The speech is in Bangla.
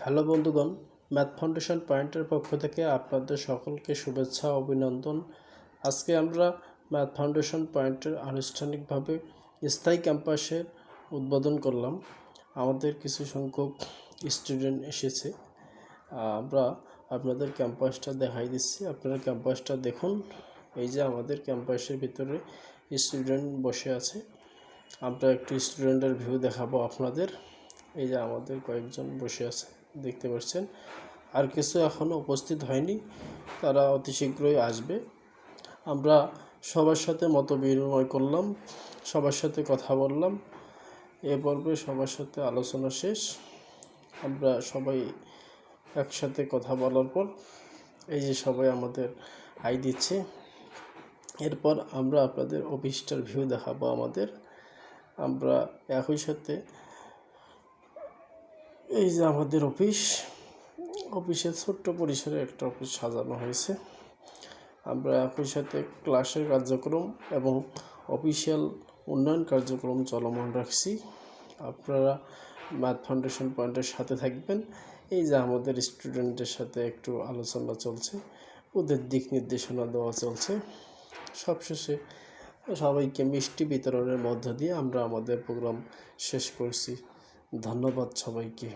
হ্যালো বন্ধুগণ, ম্যাথ ফাউন্ডেশন পয়েন্টের পক্ষ থেকে আপনাদের সকলকে শুভেচ্ছা ও অভিনন্দন। আজকে আমরা ম্যাথ ফাউন্ডেশন পয়েন্টের আনুষ্ঠানিকভাবে স্থায়ী ক্যাম্পাসের উদ্বোধন করলাম। আমাদের কিছু সংখ্যক স্টুডেন্ট এসেছে। আমরা আপনাদের ক্যাম্পাসটা দেখাই দিচ্ছি, আপনারা ক্যাম্পাসটা দেখুন। এই যে আমাদের ক্যাম্পাসের ভিতরে স্টুডেন্ট বসে আছে। আমরা একটু স্টুডেন্টের ভিউ দেখাবো আপনাদের। এই যে আমাদের কয়েকজন বসে আছে, দেখতে পাচ্ছেন। আর কিছু এখনও উপস্থিত হয়নি, তারা অতি শীঘ্রই আসবে। আমরা সবার সাথে মত বিনিময় করলাম, সবার সাথে কথা বললাম। এ পর্বে সবার সাথে আলোচনা শেষ। আমরা সবাই একসাথে কথা বলার পর এই যে সবাই আমাদের হাই দিচ্ছে। এরপর আমরা আপনাদের অফিসটার ভিউ দেখাবো আমাদের। আমরা একই সাথে এই যে আমাদের অফিসের ছোট্ট পরিসরে একটা অফিস সাজানো হয়েছে। আমরা একই সাথে ক্লাসের কার্যক্রম এবং অফিসিয়াল উন্নয়ন কার্যক্রম চলমান রাখছি। আপনারা ম্যাথ ফাউন্ডেশন পয়েন্টের সাথে থাকবেন। এই যে আমাদের স্টুডেন্টের সাথে একটু আলোচনা চলছে, ওদের দিক নির্দেশনা দেওয়া চলছে। সবশেষে সবাইকে মিষ্টি বিতরণের মধ্য দিয়ে আমরা আমাদের প্রোগ্রাম শেষ করছি। ধন্যবাদ সবাইকে।